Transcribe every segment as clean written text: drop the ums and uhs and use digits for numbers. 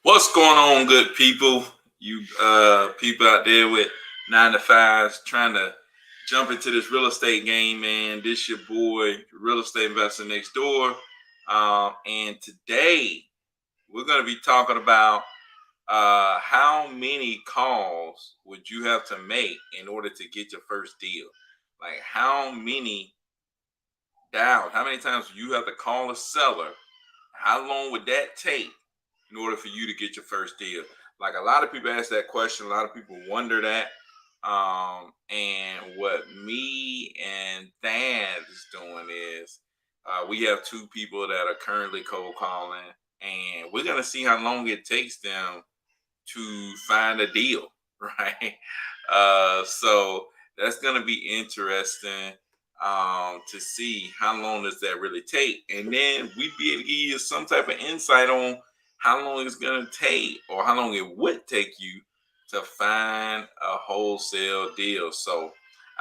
What's going on, good people? You people out there with 9 to 5s trying to jump into this real estate game, man. This your boy, real estate investor next door. And today we're gonna be talking about how many calls would you have to make in order to get your first deal? Like how many dials, how many times do you have to call a seller? How long would that take in order for you to get your first deal? Like a lot of people ask that question. A lot of people wonder that. And what me and Thadd is doing is we have two people that are currently cold calling, and we're gonna see how long it takes them to find a deal, right? So that's gonna be interesting to see how long does that really take, and then we'd be able to give you some type of insight on how long it's gonna take or how long it would take you to find a wholesale deal. So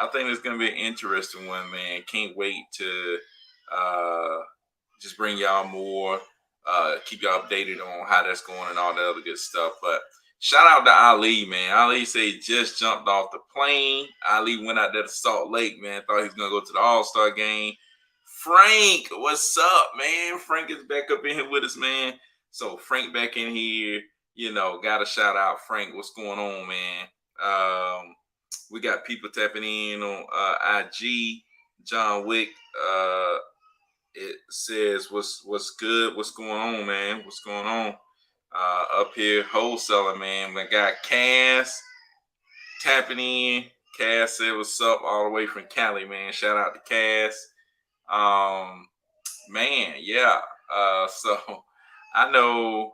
I think it's gonna be an interesting one, man. Can't wait to uh, just bring y'all more, keep y'all updated on how that's going and all the other good stuff. But shout out to Ali, man. Ali said he just jumped off the plane. Ali went out there to Salt Lake, man. Thought he was gonna go to the All-Star game. Frank, what's up, man? Frank is back up in here with us, man. So Frank back in here, gotta shout out Frank. What's going on, man? We got people tapping in on IG. John Wick, it says what's good, what's going on, man? What's going on? Up here, wholesaler, man. We got Cass tapping in. Cass said what's up all the way from Cali, man. Shout out to Cass. Man, yeah. So I know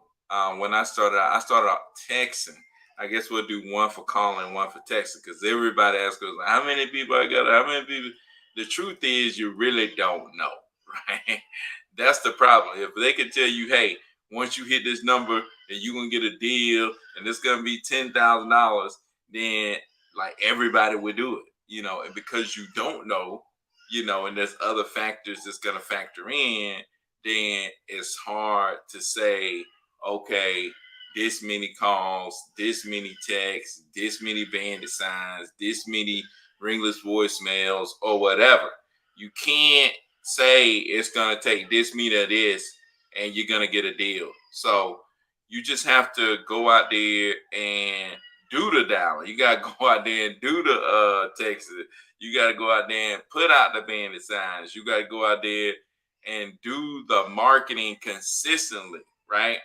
when I started out texting. I guess we'll do one for calling, one for texting, because everybody asks us, how many people I got? How many people? The truth is, you really don't know, right? That's the problem. If they could tell you, hey, once you hit this number, then you're gonna get a deal, and it's gonna be $10,000, then like everybody would do it, and because you don't know, and there's other factors that's gonna factor in, then it's hard to say, okay, this many calls, this many texts, this many bandit signs, this many ringless voicemails, or whatever. You can't say it's gonna take this many of this and you're gonna get a deal. So you just have to go out there and do the dialing. You gotta go out there and do the texts. You gotta go out there and put out the bandit signs. You gotta go out there and do the marketing consistently, right?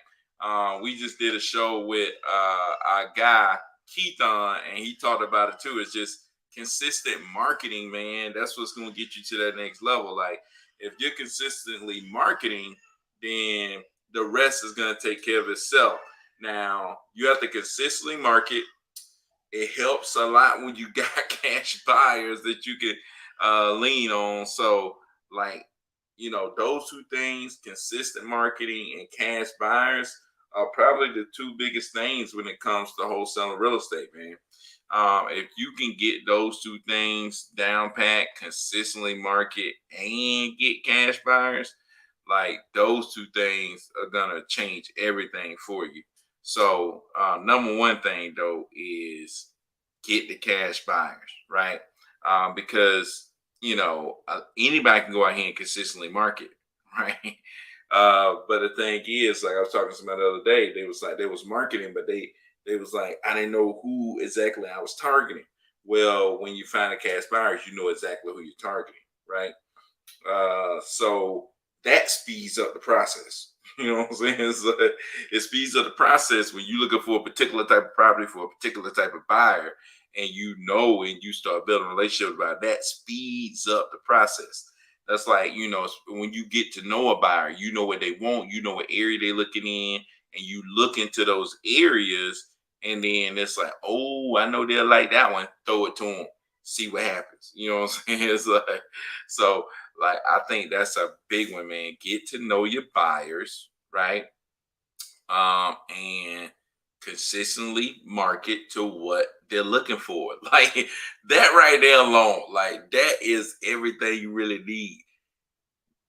We just did a show with our guy Keith on, and he talked about it too. It's just consistent marketing, man. That's what's going to get you to that next level. Like if you're consistently marketing, then the rest is going to take care of itself. Now you have to consistently market. It helps a lot when you got cash buyers that you can lean on. So like, those two things, consistent marketing and cash buyers, are probably the two biggest things when it comes to wholesaling real estate, man. If you can get those two things down pat, consistently market and get cash buyers, like those two things are gonna change everything for you. So number one thing though is get the cash buyers, right? Because anybody can go out here and consistently market, right? But the thing is, like I was talking to somebody the other day, they was marketing, but they was like, I didn't know who exactly I was targeting. Well, when you find a cash buyers, you know exactly who you're targeting, right? So that speeds up the process. You know what I'm saying? So it speeds up the process when you're looking for a particular type of property for a particular type of buyer, and and you start building relationships about that speeds up the process. That's like, when you get to know a buyer, you know what they want, you know what area they're looking in, and you look into those areas, and then it's like, oh, I know they'll like that one. Throw it to them, see what happens. You know what I'm saying? It's like, so like, I think that's a big one, man. Get to know your buyers, right? And consistently market to what they're looking for. Like that right there alone, like that is everything you really need.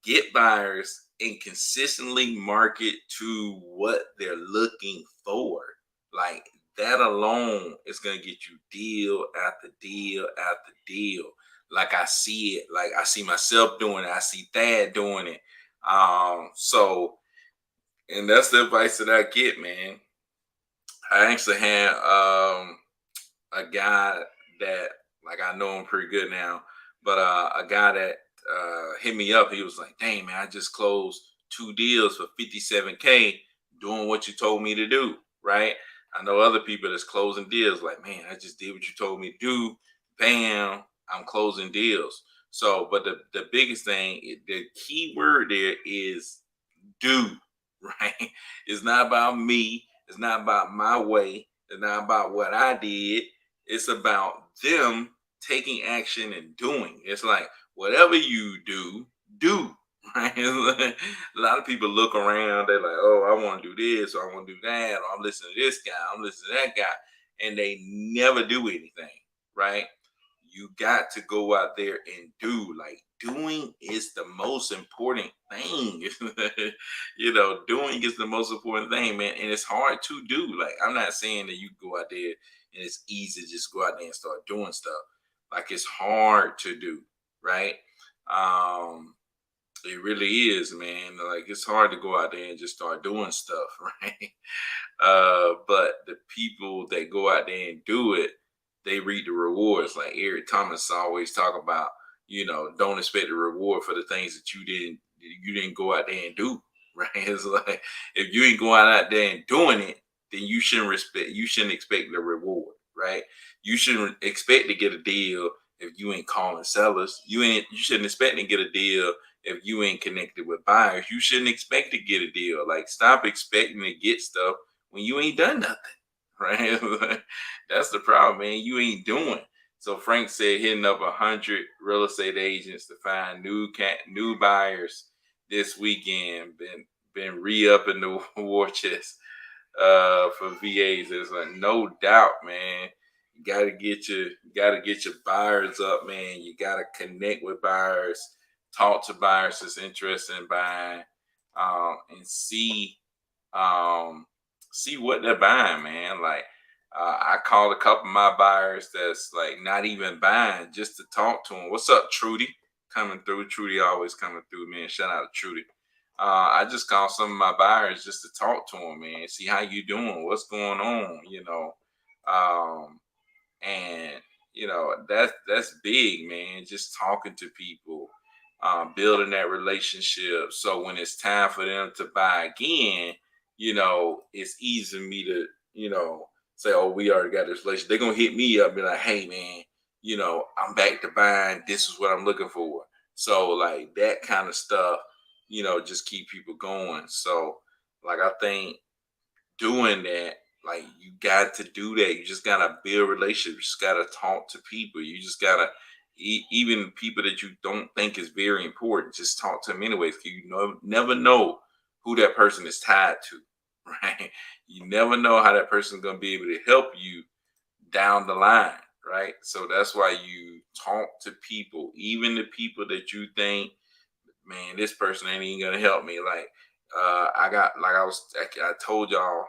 Get buyers and consistently market to what they're looking for. Like that alone is gonna get you deal after deal after deal. Like I see it, like I see myself doing it, I see Thadd doing it. So and that's the advice that I get, man. I actually had a guy that like I know him pretty good now, but a guy that hit me up, he was like, "Dang man, I just closed 2 deals for 57K doing what you told me to do." Right? I know other people that's closing deals like, "Man, I just did what you told me to do. Bam, I'm closing deals." So, but the biggest thing, the key word there is do. Right? It's not about me. It's not about my way. It's not about what I did. It's about them taking action and doing. It's like whatever you do, do. Right? A lot of people look around, they're like, oh, I want to do this, or I want to do that, or I'm listening to this guy, I'm listening to that guy, and they never do anything, right? You got to go out there and do. Like doing is the most important thing. Doing is the most important thing, man. And it's hard to do. Like I'm not saying that you go out there and it's easy to just go out there and start doing stuff. Like it's hard to do, right? Um, it really is, man. Like it's hard to go out there and just start doing stuff, right? But the people that go out there and do it, they reap the rewards. Like Eric Thomas always talk about, don't expect the reward for the things that you didn't go out there and do. Right? It's like if you ain't going out there and doing it, then you shouldn't expect the reward, right? You shouldn't expect to get a deal if you ain't calling sellers. You shouldn't expect to get a deal if you ain't connected with buyers. You shouldn't expect to get a deal. Like stop expecting to get stuff when you ain't done nothing, right? That's the problem, man. You ain't doing. So Frank said hitting up 100 real estate agents to find new buyers this weekend. Been re-upping the war chest for VAs. It's like no doubt, man. You gotta get your buyers up, man. You gotta connect with buyers, talk to buyers that's interested in buying, and um see what they're buying, man. Like I called a couple of my buyers that's like not even buying just to talk to them. What's up, Trudy? Coming through. Trudy always coming through, man. Shout out to Trudy. I just called some of my buyers just to talk to them, man. See how you doing, what's going on, um, and that's big, man. Just talking to people, building that relationship. So when it's time for them to buy again, it's easy for me to, say, oh, we already got this relationship. They're gonna hit me up and be like, hey man, I'm back to buying. This is what I'm looking for. So like that kind of stuff, just keep people going. So like I think doing that, like you got to do that. You just gotta build relationships. You just gotta talk to people. You just gotta even people that you don't think is very important. Just talk to them anyways. 'Cause never know who that person is tied to, right? You never know how that person's gonna be able to help you down the line, right? So that's why you talk to people, even the people that you think, man, this person ain't even gonna help me. Like I got like I told y'all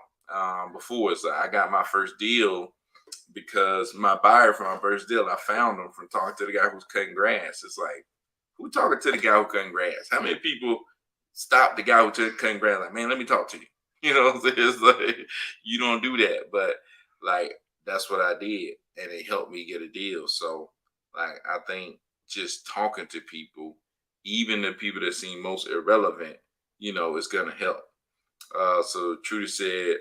before, so I got my first deal because my buyer for my first deal, I found him from talking to the guy who's cutting grass. It's like, who talking to the guy who cutting grass? How many people stop the guy who cutting grass? Like, man, let me talk to you. You know what I'm saying? It's like you don't do that, but like that's what I did, and it helped me get a deal. So, like, I think just talking to people, even the people that seem most irrelevant, is gonna help. So Trudy said,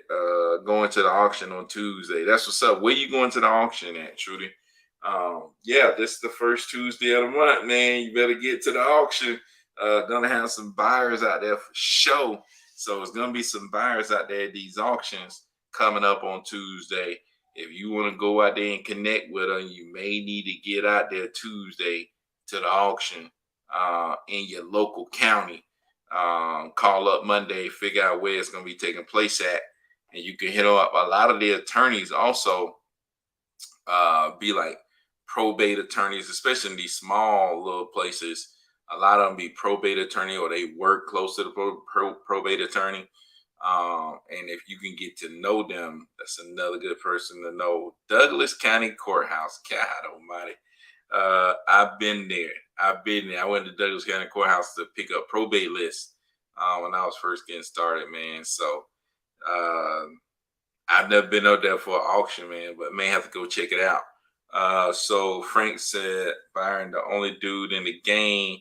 going to the auction on Tuesday. That's what's up. Where you going to the auction at, Trudy? Yeah, this is the first Tuesday of the month, man. You better get to the auction. Gonna have some buyers out there for show. So it's gonna be some buyers out there at these auctions coming up on Tuesday. If you want to go out there and connect with them, you may need to get out there Tuesday to the auction in your local county. Call up Monday, figure out where it's going to be taking place at, and you can hit up a lot of the attorneys. Also, be like probate attorneys, especially in these small little places. A lot of them be probate attorney or they work close to the probate attorney. And if you can get to know them, that's another good person to know. Douglas County Courthouse. God Almighty. I've been there. I've been there. I went to Douglas County Courthouse to pick up probate lists when I was first getting started, man. So uh, I've never been out there for an auction, man, but may have to go check it out. So Frank said, Byron, the only dude in the game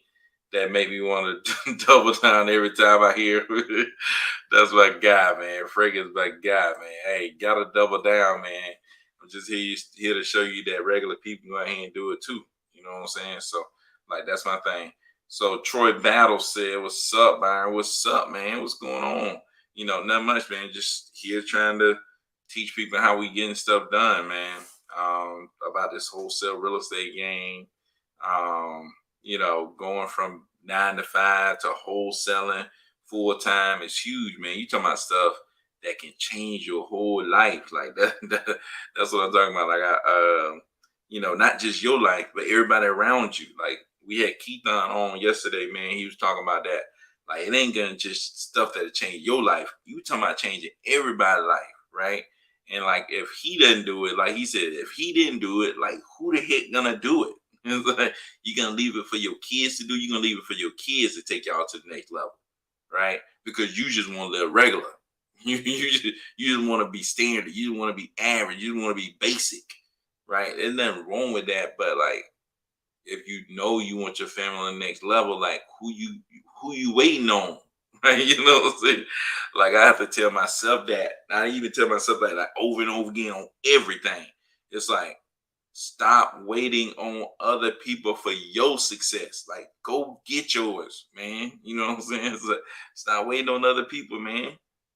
that make me want to double down every time I hear. That's my guy, man. Frank is my guy, man. Hey, gotta double down, man. I'm just here to show you that regular people go ahead and do it too. You know what I'm saying? So, like, that's my thing. So Troy Battle said, "What's up, Byron? What's up, man? What's going on? Not much, man. Just here trying to teach people how we getting stuff done, man. About this wholesale real estate game. Going from 9 to 5 to wholesaling full time is huge, man. You talking about stuff that can change your whole life, like that. That's what I'm talking about. Like not just your life, but everybody around you. Like we had Keithon on yesterday, man. He was talking about that. Like it ain't gonna just stuff that'll change your life. You talking about changing everybody's life, right? And like if he doesn't do it, like he said, if he didn't do it, like who the heck gonna do it? It's like you're gonna leave it for your kids to do. You're gonna leave it for your kids to take y'all to the next level, right? Because you just want to live regular. You just want to be standard. You just want to be average. You just want to be basic, right? There's nothing wrong with that, but like if you know you want your family on the next level, like who you waiting on, right? You know what I'm saying? Like I have to tell myself that. I even tell myself that like over and over again on everything. It's like stop waiting on other people for your success. Like go get yours, man. You know what I'm saying? It's like, stop waiting on other people, man.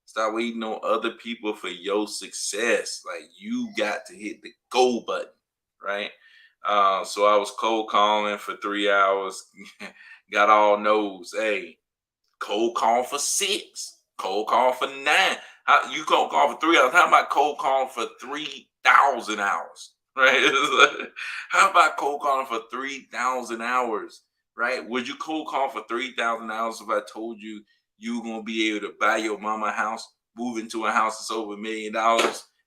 Stop waiting on other people for your success. Like you got to hit the go button, right? So I was cold calling for 3 hours, got all no's. Hey, cold call for 6, cold call for 9. How you cold call for 3 hours? How about cold call for 3,000 hours? Right? How about cold calling for 3,000 hours? Right? Would you cold call for 3,000 hours if I told you you were gonna be able to buy your mama a house, move into a house that's over $1 million,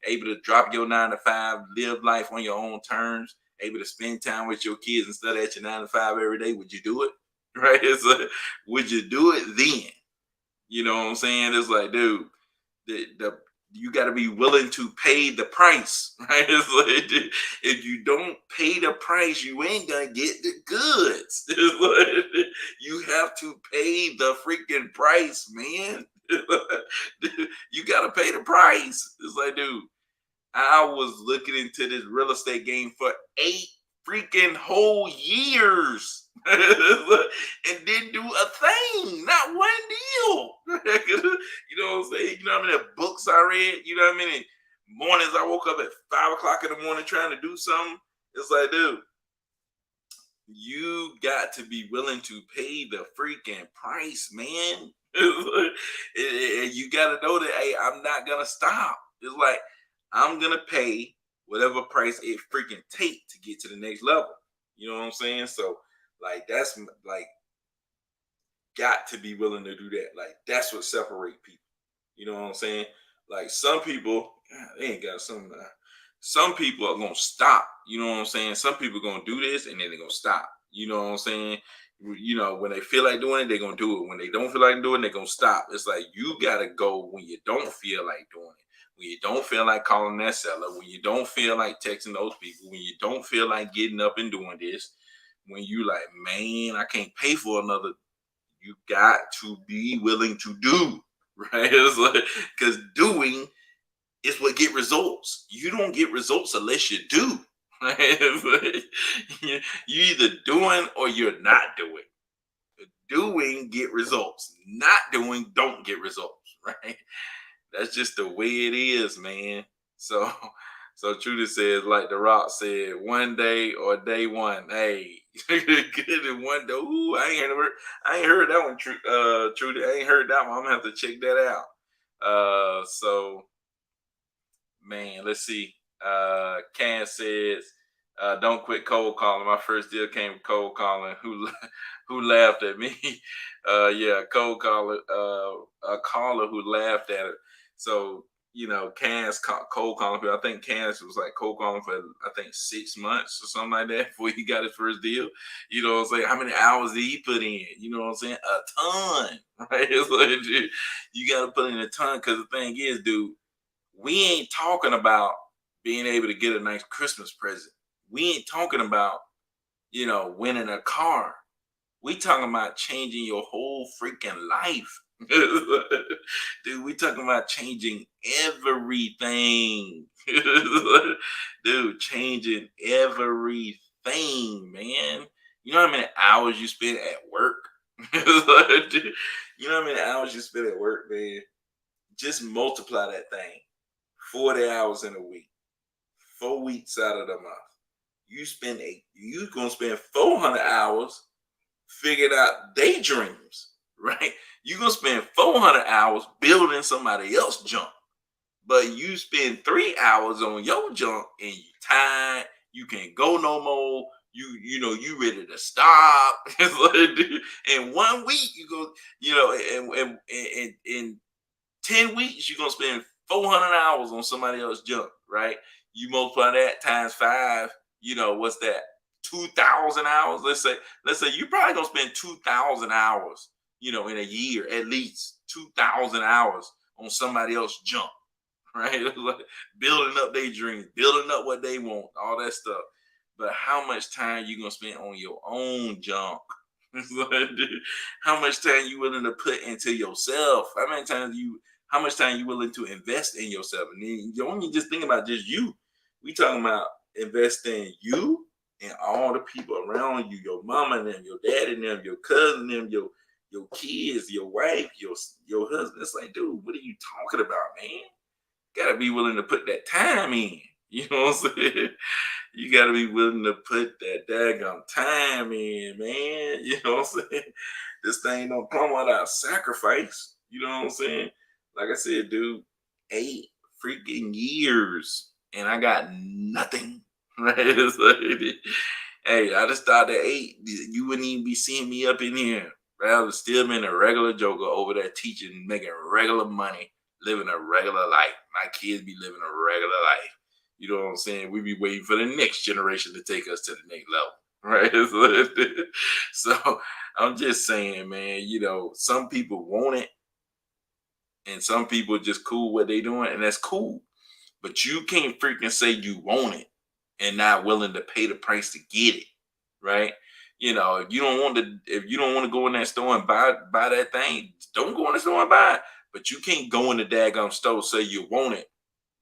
able to drop your 9 to 5, live life on your own terms, able to spend time with your kids instead of at your 9 to 5 every day? Would you do it? Right? Would you do it then? You know what I'm saying? It's like, dude, the you got to be willing to pay the price, right? It's like, if you don't pay the price, you ain't gonna get the goods. It's like, you have to pay the freaking price, man. You got to pay the price. It's like, dude, I was looking into this real estate game for 8 freaking whole years and didn't do a thing, not one deal. You know what I'm saying? You know how many books I read? You know how many mornings I woke up at 5 o'clock in the morning trying to do something? It's like, dude, you got to be willing to pay the freaking price, man. And you got to know that, hey, I'm not going to stop. It's like, I'm going to pay whatever price it freaking take to get to the next level. You know what I'm saying? So, like, that's like, got to be willing to do that. Like, that's what separate people. You know what I'm saying? Like, some people, God, they ain't got some. Some people are gonna stop. You know what I'm saying? Some people are gonna do this and then they're gonna stop. You know what I'm saying? When they feel like doing it, they're gonna do it. When they don't feel like doing it, they're gonna stop. It's like you gotta go when you don't feel like doing it. When you don't feel like calling that seller, when you don't feel like texting those people, when you don't feel like getting up and doing this, when you like, man, I can't pay for another, you got to be willing to do, right? Because doing is what get results. You don't get results unless you do. Right? You either doing or you're not doing. Doing get results. Not doing don't get results. Right? That's just the way it is, man. So Trudy says, like The Rock said, one day or day one. Hey, good in one day. Ooh, I ain't heard that one, Trudy. I ain't heard that one. I'm gonna have to check that out. So man, let's see. Can says Don't quit cold calling. My first deal came with cold calling. Who laughed at me? Yeah, cold caller. A caller who laughed at it. So cold calling. I think Cass was like cold calling for I think 6 months or something like that before he got his first deal. You know what I'm saying? How many hours did he put in? You know what I'm saying? A ton, right? It's like, dude, you got to put in a ton because the thing is, dude, we ain't talking about being able to get a nice Christmas present. We ain't talking about, winning a car. We talking about changing your whole freaking life. Dude, we talking about changing everything. Dude, changing everything, man. You know how many hours you spend at work? You know how many hours you spend at work, man? Just multiply that thing. 40 hours in a week, 4 weeks out of the month. You gonna spend 400 hours figuring out daydreams, right? You gonna spend 400 hours building somebody else's junk, but you spend 3 hours on your junk and you tired, you can't go no more. You ready to stop. It's like, dude, in 1 week, you go, in 10 weeks, you're gonna spend 400 hours on somebody else's junk, right? You multiply that times five, what's that? 2,000 hours. Let's say you're probably gonna spend 2,000 hours, in a year, at least 2,000 hours on somebody else's junk, right? Like building up their dreams, building up what they want, all that stuff. But how much time you gonna spend on your own junk? It's like, dude, how much time you willing to put into yourself? How much time you willing to invest in yourself? And then you don't just think about just you. We talking about investing you and all the people around you, your mama and them, your daddy and them, your cousin and them, your kids, your wife, your husband. It's like, dude, what are you talking about, man? You gotta be willing to put that time in. You know what I'm saying? You gotta be willing to put that daggone time in, man. You know what I'm saying? This thing don't come without sacrifice. You know what I'm saying? Like I said, dude, 8 freaking years, and I got nothing. Right? It's like, hey, I just thought that 8, you wouldn't even be seeing me up in here. Right? I was still being a regular joker over there teaching, making regular money, living a regular life. My kids be living a regular life. You know what I'm saying? We be waiting for the next generation to take us to the next level, right? So I'm just saying, man, some people want it and some people just cool what they doing, and that's cool. But you can't freaking say you want it and not willing to pay the price to get it, right? If you don't want to go in that store and buy that thing, don't go in the store and buy it. But you can't go in the daggone store, say you want it,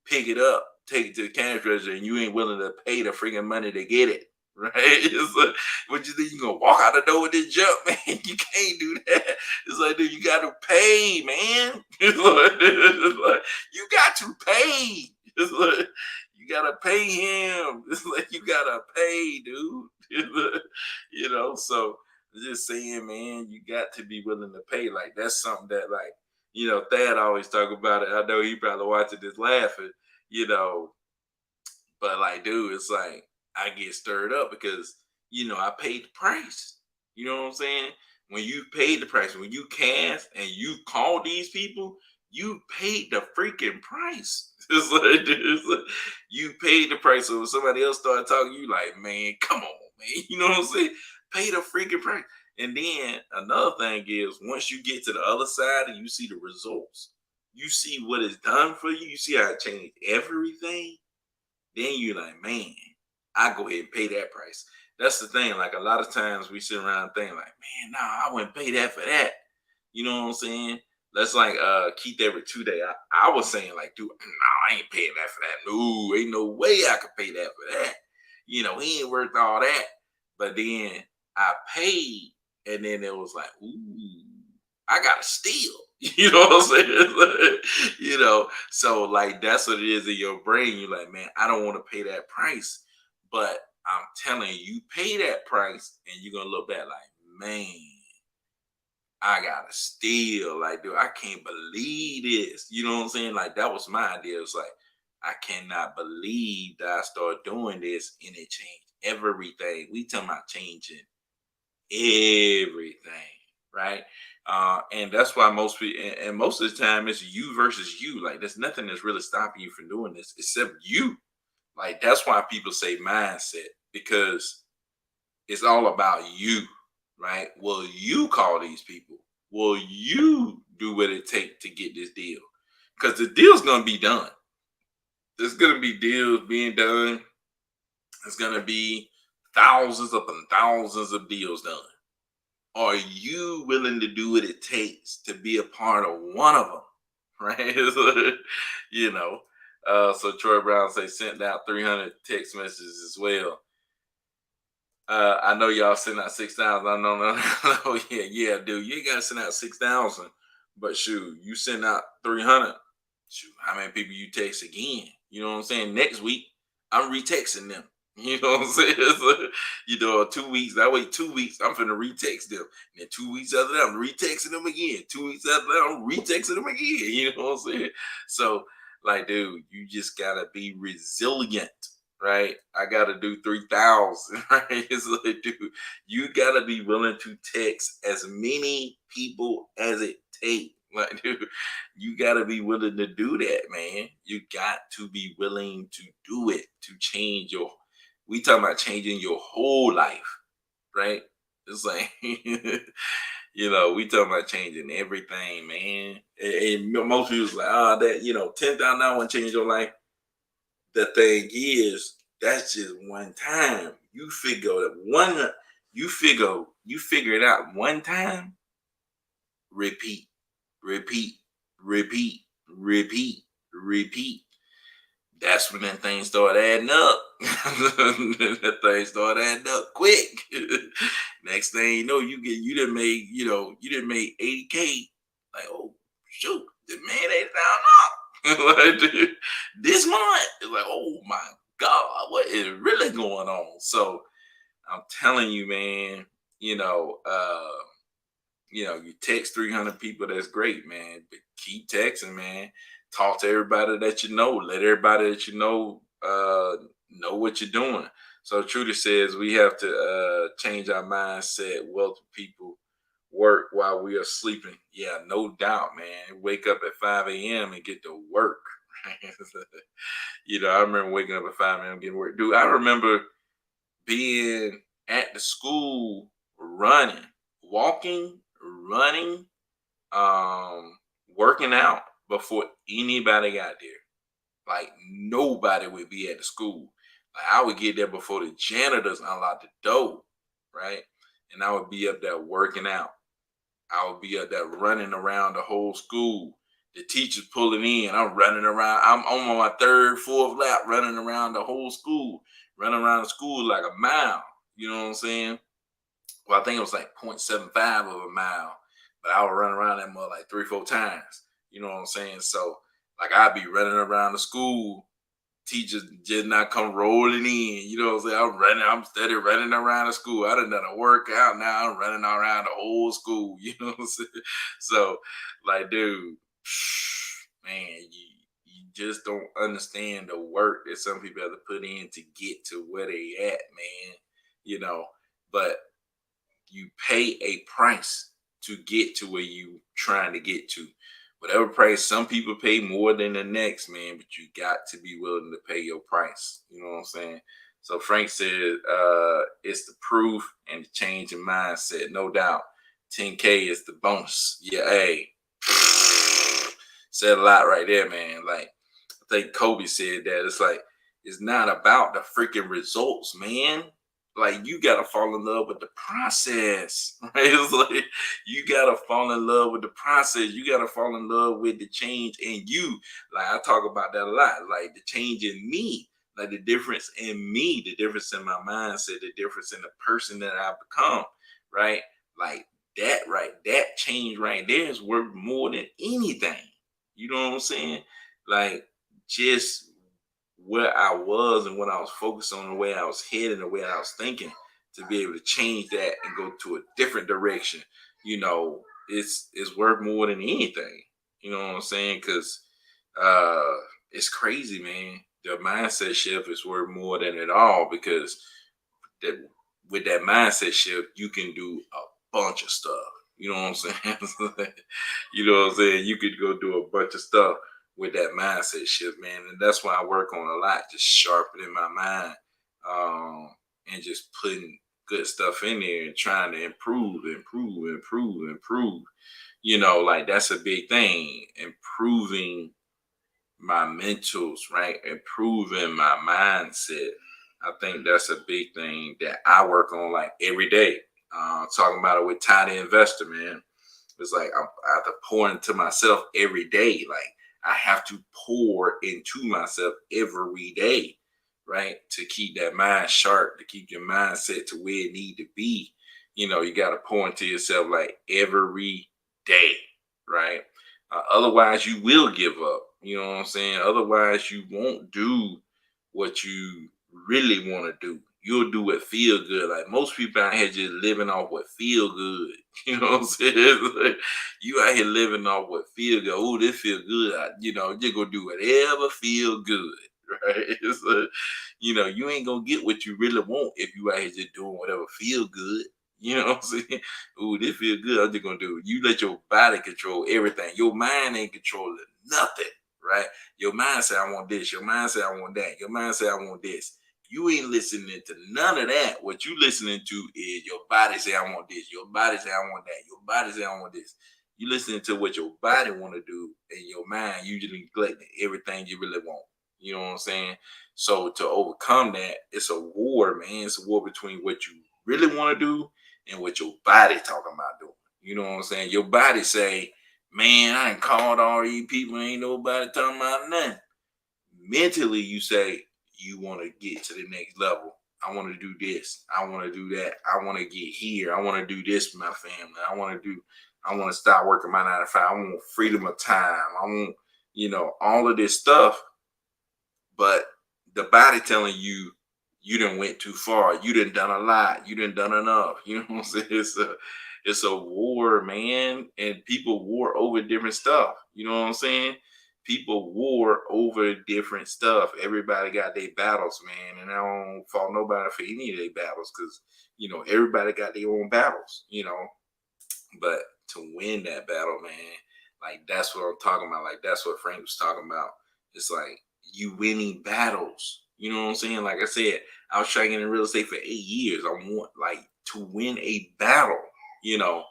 pick it up, take it to the cash register, and you ain't willing to pay the freaking money to get it. Right? It's like, what you think you gonna walk out the door with this jump, man? You can't do that. It's like, dude, you got to pay, man. It's like you got to pay. It's like you gotta pay him. It's like you gotta pay, dude. So just saying, man, you got to be willing to pay. Like that's something that, like, Thadd always talk about it. I know he probably watching this laughing, you know, but like, dude, it's like I get stirred up because I paid the price. You know what I'm saying? When you paid the price, when you cast and you called these people, you paid the freaking price. You paid the price. So when somebody else started talking, you like, man, come on, man. You know what I'm saying? Pay the freaking price. And then another thing is, once you get to the other side and you see the results, you see what it's done for you, you see how it changed everything, then you're like, man, I go ahead and pay that price. That's the thing. Like a lot of times we sit around thinking like, man, nah, I wouldn't pay that for that. You know what I'm saying? Let's like Keith every 2 day. I was saying like, dude, no, I ain't paying that for that. No, ain't no way I could pay that for that. He ain't worth all that. But then I paid, and then it was like, ooh, I gotta steal. You know what I'm saying? So like that's what it is in your brain. You're like, man, I don't want to pay that price. But I'm telling you, you pay that price and you're gonna look back like, man, I gotta steal. Like, dude, I can't believe this. You know what I'm saying? Like, that was my idea. It was like, I cannot believe that I started doing this and it changed everything. We talking about changing everything, right? And that's why most people, and most of the time, it's you versus you. Like, there's nothing that's really stopping you from doing this except you. Like, that's why people say mindset, because it's all about you, right? Will you call these people? Will you do what it takes to get this deal? Because the deal's gonna be done. There's gonna be deals being done. There's gonna be thousands upon thousands of deals done. Are you willing to do what it takes to be a part of one of them? Right? So, you know. So Troy Brown say sent out 300 text messages as well. I know y'all sent out 6,000. I know, no, yeah, dude. You ain't gotta send out 6,000, but shoot, you send out 300. Shoot, how many people you text again? You know what I'm saying? Next week, I'm retexting them. You know what I'm saying? So, 2 weeks. I wait 2 weeks. I'm finna retext them. And then 2 weeks after that, I'm retexting them again. 2 weeks after that, I'm retexting them again. You know what I'm saying? So, like, dude, you just gotta be resilient, right? I gotta do 3,000, right? It's like, dude, you gotta be willing to text as many people as it takes. Like, dude, you gotta be willing to do that, man. You got to be willing to do it to change your. We talking about changing your whole life, right? It's like, we talking about changing everything, man. And most people's like, oh, that $10,000 won't change your life. The thing is, that's just one time. You figure it out one time, repeat, repeat, repeat, repeat, repeat. That's when that thing start adding up. That thing start adding up quick. Next thing you know, you done made, you done made 80K. Like, oh shoot, the man $80,000. Like, dude, this month. It's like, oh my God, what is really going on? So I'm telling you, man, you text 300 people, that's great, man. But keep texting, man. Talk to everybody that you know. Let everybody that you know what you're doing. So Trudy says we have to change our mindset. Wealthy people work while we are sleeping. Yeah, no doubt, man. Wake up at 5 a.m. and get to work. I remember waking up at 5 a.m. getting work. Dude, I remember being at the school running, walking, running, working out before anybody got there. Like, nobody would be at the school. Like, I would get there before the janitors unlocked the door, right? And I would be up there working out. I would be up there running around the whole school. The teachers pulling in. I'm running around. I'm on my third, fourth lap running around the whole school. Running around the school like a mile. You know what I'm saying? Well, I think it was like 0.75 of a mile. But I would run around that mud like 3-4 times. You know what I'm saying? So, like, I'd be running around the school. Teachers just not come rolling in. You know what I'm saying? I'm steady running around the school. I done a workout. Now I'm running around the whole school. You know what I'm saying? So, like, dude, man, you just don't understand the work that some people have to put in to get to where they at, man. But you pay a price to get to where you trying to get to. Whatever price, some people pay more than the next, man, but you got to be willing to pay your price. You know what I'm saying? So Frank said, it's the proof and the change in mindset, no doubt. 10K is the bonus. Yeah, hey. Said a lot right there, man. Like, I think Kobe said that. It's like, it's not about the freaking results, man. Like, you gotta fall in love with the process, right? It's like, you gotta fall in love with the process. You gotta fall in love with the change in you. Like, I talk about that a lot. Like, the change in me, like the difference in me, the difference in my mindset, the difference in the person that I've become, right? Like, that change right there is worth more than anything. You know what I'm saying? Like, just where I was and what I was focused on, the way I was heading, the way I was thinking, to be able to change that and go to a different direction, it's worth more than anything. You know what I'm saying? Because it's crazy, man. The mindset shift is worth more than it all, because that with that mindset shift, you can do a bunch of stuff. You know what I'm saying? You know what I'm saying? You could go do a bunch of stuff with that mindset shift, man. And that's why I work on a lot, just sharpening my mind, and just putting good stuff in there and trying to improve. You know, like that's a big thing. Improving my mentals, right? Improving my mindset. I think that's a big thing that I work on like every day. Talking about it with Thadd the investor, man. It's like I have to pour into myself every day. Like I have to pour into myself every day, right? To keep that mind sharp, to keep your mindset to where it need to be. You know, you got to pour into yourself like every day, right? Otherwise, you will give up. You know what I'm saying? Otherwise, you won't do what you really want to do. You'll do what feel good. Like most people out here just living off what feel good. You know what I'm saying? It's like, you out here living off what feel good. Oh, this feel good. You know, you're gonna do whatever feel good, right? It's you know, you ain't gonna get what you really want if you out here just doing whatever feel good. You know what I'm saying? Oh, this feel good. I'm just gonna do it. You let your body control everything. Your mind ain't controlling nothing, right? Your mind say I want this. Your mind say I want that. Your mind say I want this. You ain't listening to none of that. What you listening to is your body say I want this. Your body say I want that. Your body say I want this. You listening to what your body want to do, and your mind usually neglecting everything you really want. You know what I'm saying? So to overcome that, it's a war, man. It's a war between what you really want to do and what your body talking about doing. You know what I'm saying? Your body say, man, I ain't called all these people, ain't nobody talking about nothing. Mentally, you say you want to get to the next level. I want to do this. I want to do that. I want to get here. I want to do this with my family. I want to start working my 9 to 5. I want freedom of time. I want, you know, all of this stuff. But the body telling you you done went too far. You done a lot. You done enough. You know what I'm saying? It's a war, man, and people war over different stuff. You know what I'm saying? People war over different stuff. Everybody got their battles, man, and I don't fault nobody for any of their battles because you know everybody got their own battles. You know, but to win that battle, man, like that's what I'm talking about. Like that's what Frank was talking about. It's like you winning battles. You know what I'm saying? Like I said, I was trying in real estate for 8 years. I want like to win a battle, you know.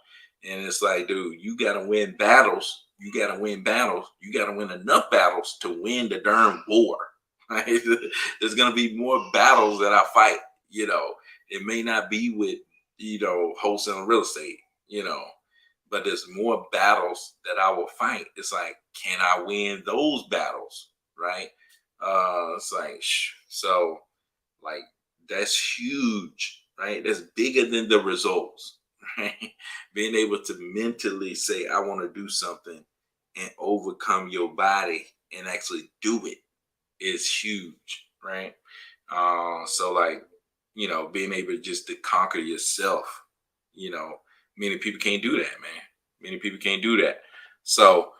And it's like, dude, you gotta win battles. You gotta win battles. You gotta win enough battles to win the darn war. Right? There's gonna be more battles that I fight. You know, it may not be with wholesale real estate. You know, but there's more battles that I will fight. It's like, can I win those battles? Right? It's like, so like that's huge, right? That's bigger than the results, right? Being able to mentally say, I want to do something and overcome your body and actually do it is huge, right? So like, you know, being able just to conquer yourself, you know, many people can't do that, man. Many people can't do that. So,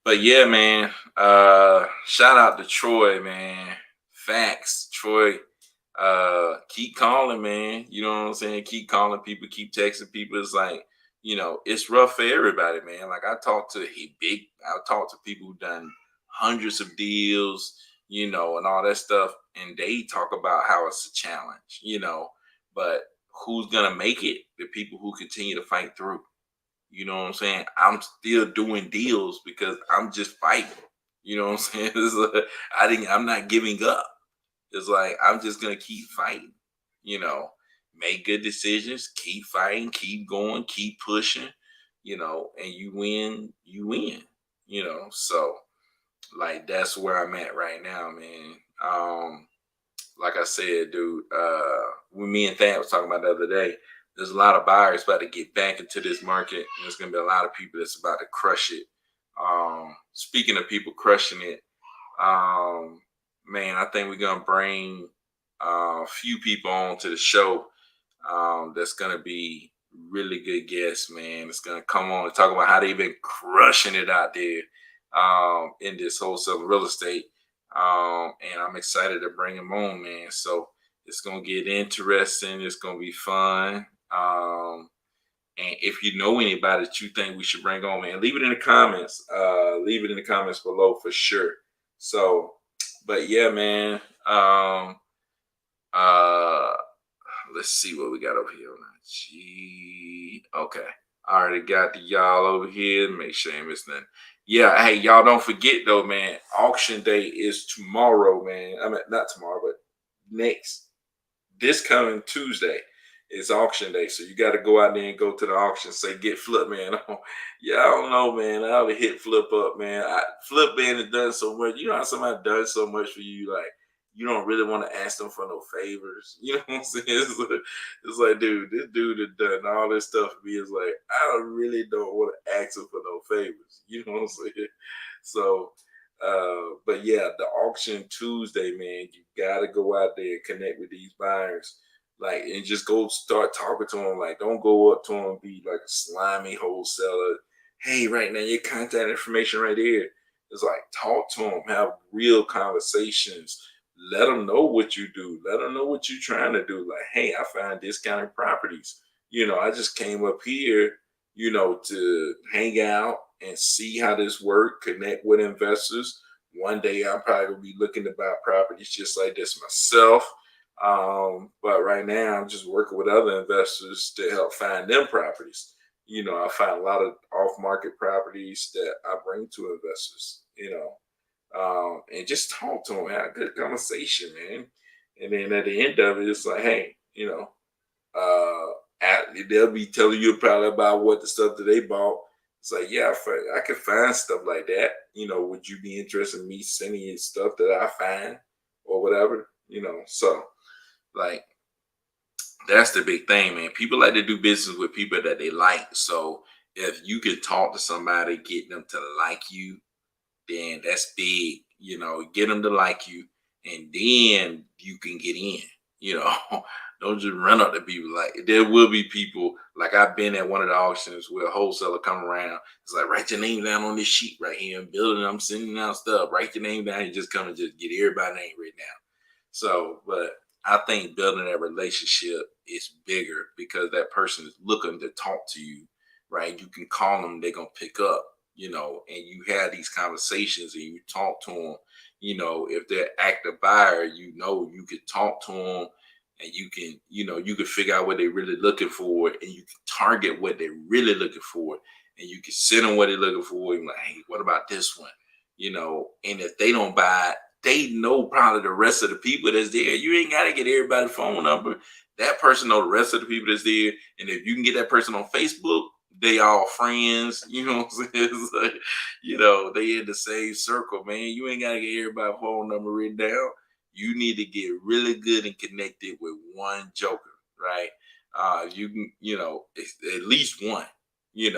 but yeah, man, shout out to Troy, man. Facts, Troy. Keep calling, man. You know what I'm saying? Keep calling people, keep texting people. It's like, you know, it's rough for everybody, man. Like I talk to people who done hundreds of deals, you know, and all that stuff, and they talk about how it's a challenge, you know. But who's gonna make it? The people who continue to fight through. You know what I'm saying? I'm still doing deals because I'm just fighting. You know what I'm saying? It's like, I'm not giving up. It's like I'm just gonna keep fighting. You know, make good decisions, keep fighting, keep going, keep pushing. You know, and you win, you win. You know, so like that's where I'm at right now, man. Like I said, dude, when me and Thadd was talking about the other day, there's a lot of buyers about to get back into this market, and there's gonna be a lot of people that's about to crush it. Speaking of people crushing it, man, I think we're gonna bring a few people on to the show. That's gonna be really good guests, man. It's gonna come on and talk about how they've been crushing it out there in this wholesale real estate. And I'm excited to bring him on, man. So It's gonna get interesting. It's gonna be fun. And if you know anybody that you think we should bring on, man, leave it in the comments. Leave it in the comments below for sure. So, but yeah, man. Uh, let's see what we got over here. Gee, okay. I already got the y'all over here. Make sure I ain't miss nothing. Yeah, hey, y'all don't forget though, man. Auction day is tomorrow, man. I mean, not tomorrow, but next this coming Tuesday is auction day. So you got to go out there and go to the auction. Say, get Flip Man on. Yeah, I don't know, man. I would hit Flip up, man. Flip Man has done so much. You know how somebody does so much for you, like you don't really want to ask them for no favors. You know what I'm saying? It's like, dude, this dude has done all this stuff for me. It's like, I really don't want to ask him for no favors. You know what I'm saying? So, but yeah, the auction Tuesday, man, you gotta go out there and connect with these buyers, like, and just go start talking to them. Like, don't go up to them and be like a slimy wholesaler. Hey, right now, your contact information right here. It's like, talk to them, have real conversations. Let them know what you do. Let them know what you're trying to do. Like, hey, I find discounted properties. I just came up here, to hang out and see how this work, connect with investors. One day I'll probably be looking to buy properties just like this myself. But right now I'm just working with other investors to help find them properties. I find a lot of off-market properties that I bring to investors, and just talk to them, have a good conversation, man. And then at the end of it, it's like, hey, they'll be telling you probably about what the stuff that they bought. It's like, yeah, I can find stuff like that. Would you be interested in me sending you stuff that I find or whatever? So like that's the big thing, man. People like to do business with people that they like. So if you can talk to somebody, get them to like you, then that's big. Get them to like you, and then you can get in. You know, don't just run up to people. Like there will be people. Like I've been at one of the auctions where a wholesaler come around. It's like, write your name down on this sheet right here. I'm building. I'm sending out stuff. Write your name down. You just come and just get everybody's name written down. So, but I think building that relationship is bigger because that person is looking to talk to you, right? You can call them, they're gonna pick up, and you have these conversations and you talk to them. If they're active buyer, you can talk to them and you can figure out what they're really looking for and you can target what they're really looking for and you can send them what they're looking for and like, hey, what about this one? And if they don't buy it, they know probably the rest of the people that's there. You ain't got to get everybody's phone number. That person know the rest of the people that's there. And if you can get that person on Facebook, they all friends. You know what I'm saying? It's like, they in the same circle, man. You ain't got to get everybody's phone number written down. You need to get really good and connected with one joker, right? You can, at least one. You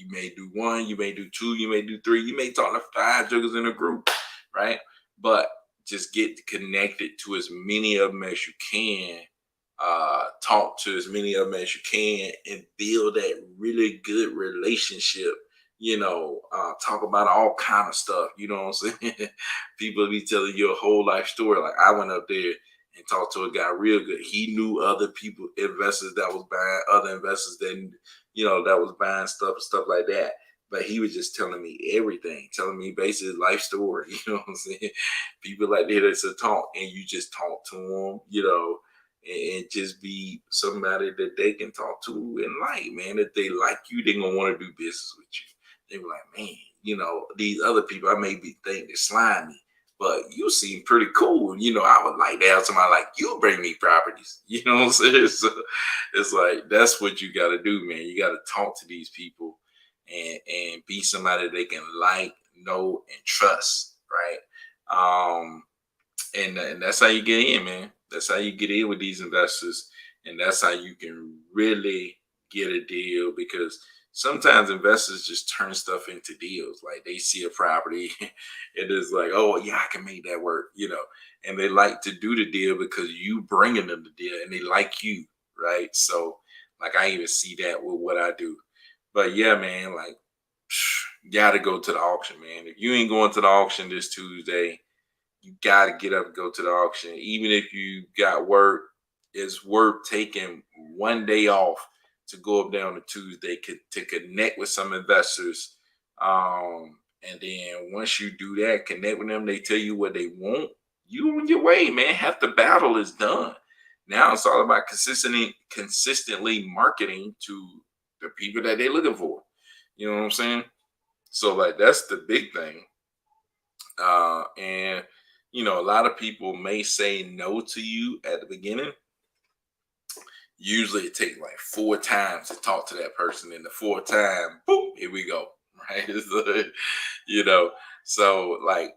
may do one, you may do two, you may do three, you may talk to five jokers in a group, right? But just get connected to as many of them as you can, talk to as many of them as you can, and build that really good relationship. Talk about all kind of stuff. You know what I'm saying? People be telling you a whole life story. Like I went up there and talked to a guy real good. He knew other people, investors that was buying, other investors that that was buying stuff like that. But he was just telling me everything, telling me basically his life story. You know what I'm saying? People like that to talk, and you just talk to them, and just be somebody that they can talk to and like, man. If they like you, they're gonna want to do business with you. They were like, man, these other people I may be think they're slimy, but you seem pretty cool. I would like to have somebody like you bring me properties. You know what I'm saying? So it's like that's what you got to do, man. You got to talk to these people and be somebody they can like, know, and trust, right? And that's how you get in, man. That's how you get in with these investors, and that's how you can really get a deal because sometimes investors just turn stuff into deals. Like they see a property and it's like, oh yeah, I can make that work, and they like to do the deal because you bringing them the deal and they like you, right? So like I even see that with what I do. But yeah, man, like you gotta go to the auction, man. If you ain't going to the auction this Tuesday, you gotta get up and go to the auction. Even if you got work, it's worth taking one day off to go up there on a Tuesday to connect with some investors. And then once you do that, connect with them, they tell you what they want. You on your way, man. Half the battle is done. Now it's all about consistently marketing to the people that they're looking for. You know what I'm saying? So like that's the big thing. And a lot of people may say no to you at the beginning. Usually it takes like 4 times to talk to that person, and the fourth time, boom, here we go. Right. So, you know, so like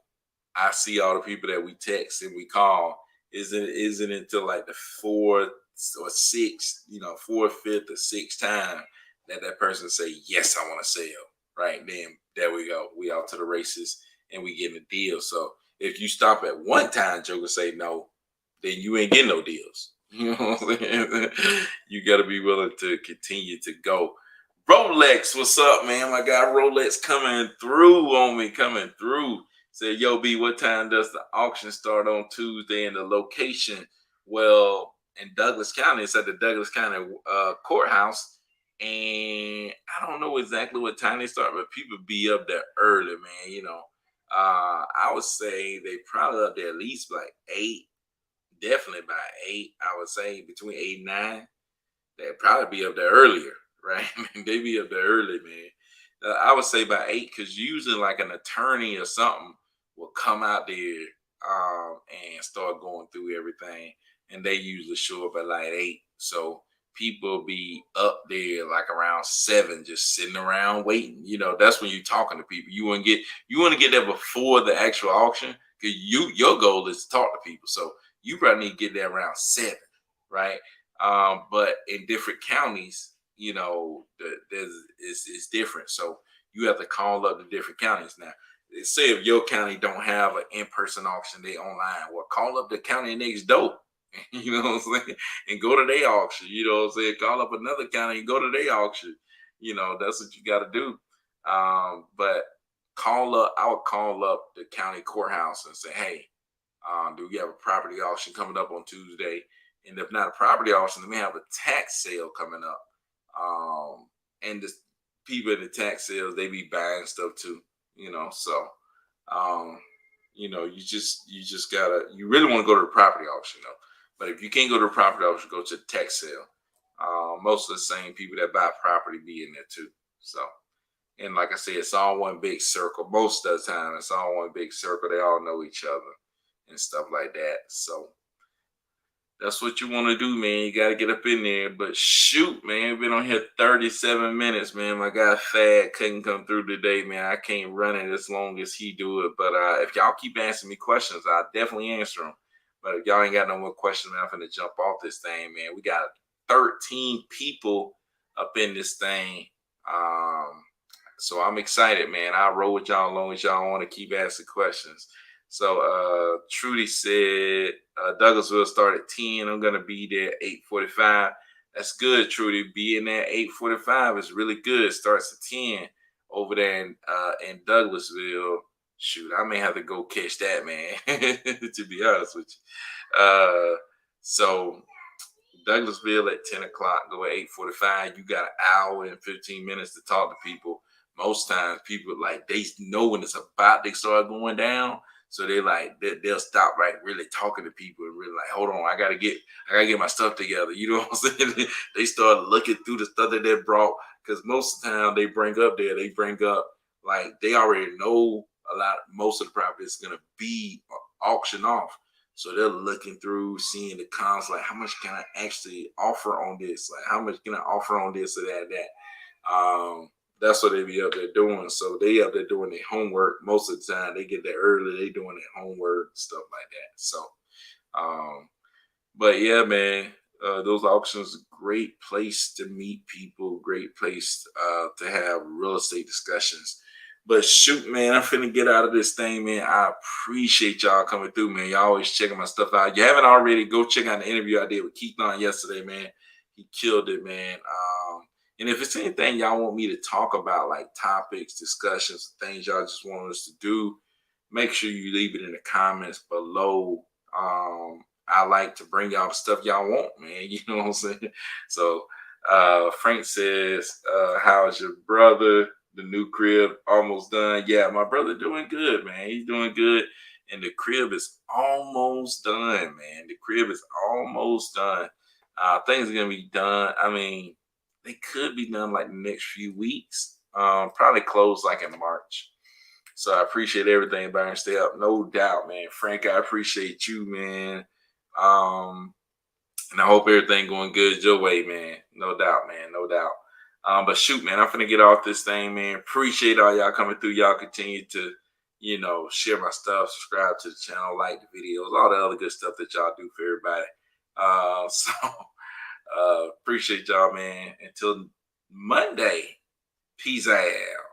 I see all the people that we text and we call, isn't until like the fourth or sixth, fourth, fifth, or sixth time that person say, yes, I want to sell. Right. Then there we go. We out to the races and we getting a deal. So if you stop at one time, Joker say no, then you ain't getting no deals. You know what I'm saying? You got to be willing to continue to go. Rolex, what's up, man? My guy Rolex coming through on me, coming through. Said, yo, B, what time does the auction start on Tuesday and the location? Well, in Douglas County, it's at the Douglas County courthouse. And I don't know exactly what time they start, but people be up there early, man. I would say they probably up there at least like 8, definitely by 8. I would say between 8 and 9. They'd probably be up there earlier, right? They be up there early, man. I would say by 8, because usually like an attorney or something will come out there and start going through everything, and they usually show up at like 8. So people be up there like around 7, just sitting around waiting. That's when you're talking to people. You want to get there before the actual auction, because your goal is to talk to people. So you probably need to get there around 7, right? But in different counties, it's different. So you have to call up the different counties. Now, say if your county don't have an in-person auction, they online. Well, call up the county next door. You know what I'm saying? And go to their auction. You know what I'm saying? Call up another county and go to their auction. That's what you got to do. But I would call up the county courthouse and say, hey, do we have a property auction coming up on Tuesday? And if not a property auction, then we have a tax sale coming up. And the people in the tax sales, they be buying stuff too, So, you really want to go to the property auction though. But if you can't go to the property auction, go to the tax sale. Most of the same people that buy property be in there too. So, and like I said, it's all one big circle. Most of the time, it's all one big circle. They all know each other and stuff like that. So that's what you want to do, man. You got to get up in there. But shoot, man, we've been on here 37 minutes, man. My guy Thadd couldn't come through today, man. I can't run it as long as he do it. But if y'all keep asking me questions, I'll definitely answer them. But if y'all ain't got no more questions, man, I'm going to jump off this thing, man. We got 13 people up in this thing. So I'm excited, man. I'll roll with y'all as long as y'all want to keep asking questions. So Trudy said Douglasville start at 10. I'm gonna be there at 8:45. That's good, Trudy. Being there at 8:45 is really good. Starts at 10 over there in Douglasville. Shoot, I may have to go catch that, man. To be honest with you. So Douglasville at 10 o'clock. Go at 8:45. You got an hour and 15 minutes to talk to people. Most times, people they know when it's about to start going down. So they'll stop really talking to people and really hold on, I gotta get my stuff together. You know what I'm saying? They start looking through the stuff that they brought, because most of the time they bring up they already know most of the property is gonna be auctioned off. So they're looking through, seeing the cons, how much can I actually offer on this? How much can I offer on this or that? That's what they be up there doing. So they up there doing their homework. Most of the time they get there early. They doing their homework, stuff like that. So, but yeah, man, those auctions, great place to meet people, great place to have real estate discussions. But shoot, man, I'm finna get out of this thing, man. I appreciate y'all coming through, man. Y'all always checking my stuff out. If you haven't already, go check out the interview I did with Keith on yesterday, man. He killed it, man. And if it's anything y'all want me to talk about, topics, discussions, things y'all just want us to do, make sure you leave it in the comments below. I like to bring y'all the stuff y'all want, man. You know what I'm saying? So Frank says, how's your brother? The new crib almost done. Yeah, my brother doing good, man. He's doing good. And the crib is almost done, man. The crib is almost done. Things are gonna be done. I mean, they could be done like the next few weeks. Probably close like in March. So I appreciate everything, Byron. Stay up, no doubt, man. Frank, I appreciate you, man. Um, and I hope everything going good your way, man. No doubt, man. No doubt. But shoot, man, I'm finna get off this thing, man. Appreciate all y'all coming through. Y'all continue to, share my stuff, subscribe to the channel, like the videos, all the other good stuff that y'all do for everybody. So appreciate y'all, man. Until Monday, peace out.